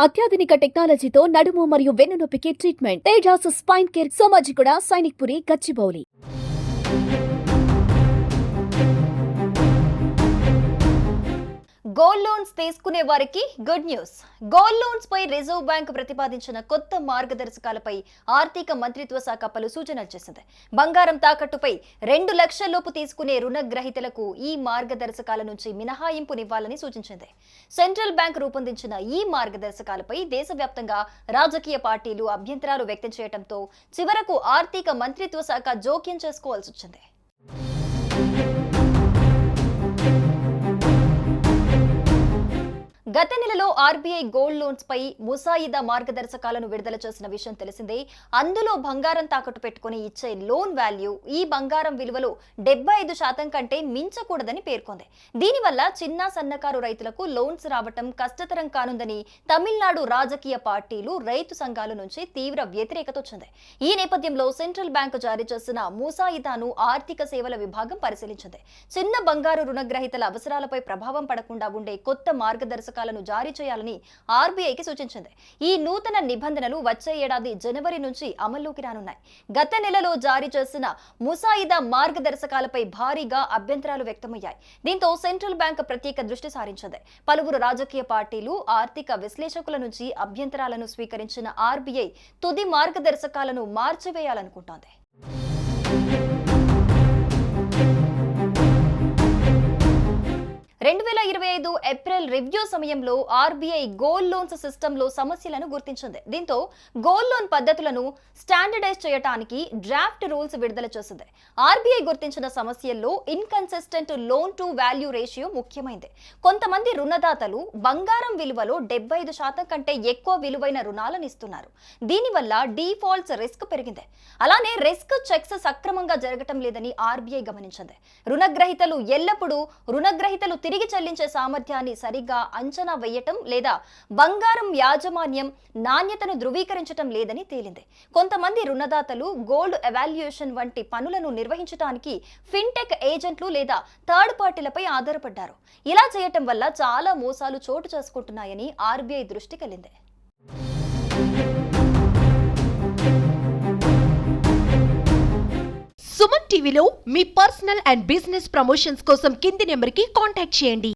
అత్యాధునిక టెక్నాలజీతో నడుము మరియు వెన్నునొప్పికి treatment Tejas spine care Somajiguda Sainikpuri Gachibowli. Gold loans తీసుకునే వారికి గుడ్ న్యూస్. గోల్డ్ లోన్స్ పై రిజర్వ్ బ్యాంక్ ప్రతిపాదించిన కొత్త మార్గదర్శకాలపై ఆర్థిక మంత్రిత్వ శాఖ పలు సూచనలు చేసింది. బంగారం తాకట్టుపై 2 లక్షల లోపు తీసుకునే రుణగ్రహీతలకు ఈ మార్గదర్శకాల నుంచి మినహాయింపునివ్వాలని సూచించింది. సెంట్రల్ బ్యాంక్ రూపొందించిన ఈ మార్గదర్శకాలపై దేశవ్యాప్తంగా రాజకీయ పార్టీలు అభ్యంతరాలు వ్యక్తం చేయడంతో చివరకు ఆర్థిక మంత్రిత్వ శాఖ జోక్యం చేసుకోవాల్సి వచ్చింది. గత నెలలో ఆర్బీఐ గోల్డ్ లోన్స్ పై ముసాయిదా మార్గదర్శకాలను విడుదల చేసిన విషయం తెలిసిందే. అందులో బంగారం తాకట్టు పెట్టుకుని ఇచ్చే లోన్ వాల్యూ ఈ బంగారం విలువలో 75% కంటే మించకూడదని పేర్కొంది. దీనివల్ల చిన్న సన్నకారు రైతులకు లోన్స్ రావటం కష్టతరం కానుందని తమిళనాడు రాజకీయ పార్టీలు, రైతు సంఘాల నుంచి తీవ్ర వ్యతిరేకత వచ్చింది. ఈ నేపథ్యంలో సెంట్రల్ బ్యాంకు జారీ చేసిన ముసాయిదాను ఆర్థిక సేవల విభాగం పరిశీలించింది. చిన్న బంగారు రుణగ్రహీతల అవసరాలపై ప్రభావం పడకుండా ఉండే కొత్త మార్గదర్శకాలను జారీ చేయాలని ఆర్బీఐకి సూచించింది. ఈ నూతన నిబంధనలు వచ్చే ఏడాది జనవరి నుంచి అమల్లోకి రానున్నాయి. గత నెలలో జారీ చేసిన ముసాయిదా మార్గదర్శకాలపై భారీగా అభ్యంతరాలు వ్యక్తమయ్యాయి. దీంతో సెంట్రల్ బ్యాంక్ ప్రత్యేక దృష్టి సారించింది. పలువురు రాజకీయ పార్టీలు, ఆర్థిక విశ్లేషకుల నుంచి అభ్యంతరాలను స్వీకరించిన ఆర్బీఐ తుది మార్గదర్శకాలను మార్చివేయాలనుకుంటోంది. 2025 ఏప్రిల్ రివ్యూ సమయంలో ఆర్బీఐ గోల్డ్ లోన్స్ సిస్టంలో సమస్యలను గుర్తించింది. దీంతో గోల్డ్ లోన్ పద్ధతులను స్టాండర్డైజ్ చేయడానికి డ్రాఫ్ట్ రూల్స్ విడుదల చేసింది. ఆర్బీఐ గుర్తించిన సమస్యల్లో inconsistent loan to value ratio ముఖ్యమైంది. కొంతమంది రుణదాతలు బంగారం విలువలో 75% కంటే ఎక్కువ విలువైన రుణాలను ఇస్తున్నారు. దీనివల్ల డీఫాల్ట్స్ రిస్క్ పెరిగింది. అలానే రిస్క్ చెక్స్ సక్రమంగా జరగటం లేదని ఆర్బీఐ గమనించింది. రుణగ్రహీతలు తిరిగి చెల్లించే సామర్థ్యాన్ని సరిగ్గా అంచనా వేయటం లేదా బంగారం యాజమాన్యం నాణ్యతను ధృవీకరించటం లేదని తేలింది. కొంతమంది రుణదాతలు గోల్డ్ ఎవాల్యుయేషన్ వంటి పనులను నిర్వహించడానికి ఫిన్టెక్ ఏజెంట్లు లేదా థర్డ్ పార్టీలపై ఆధారపడ్డారు. ఇలా చేయటం వల్ల చాలా మోసాలు చోటు చేసుకుంటున్నాయని ఆర్బీఐ దృష్టికెళ్లింది. సుమన్ టీవీలో మీ పర్సనల్ అండ్ బిజినెస్ ప్రమోషన్స్ కోసం కింది నెంబర్కి కాంటాక్ట్ చేయండి.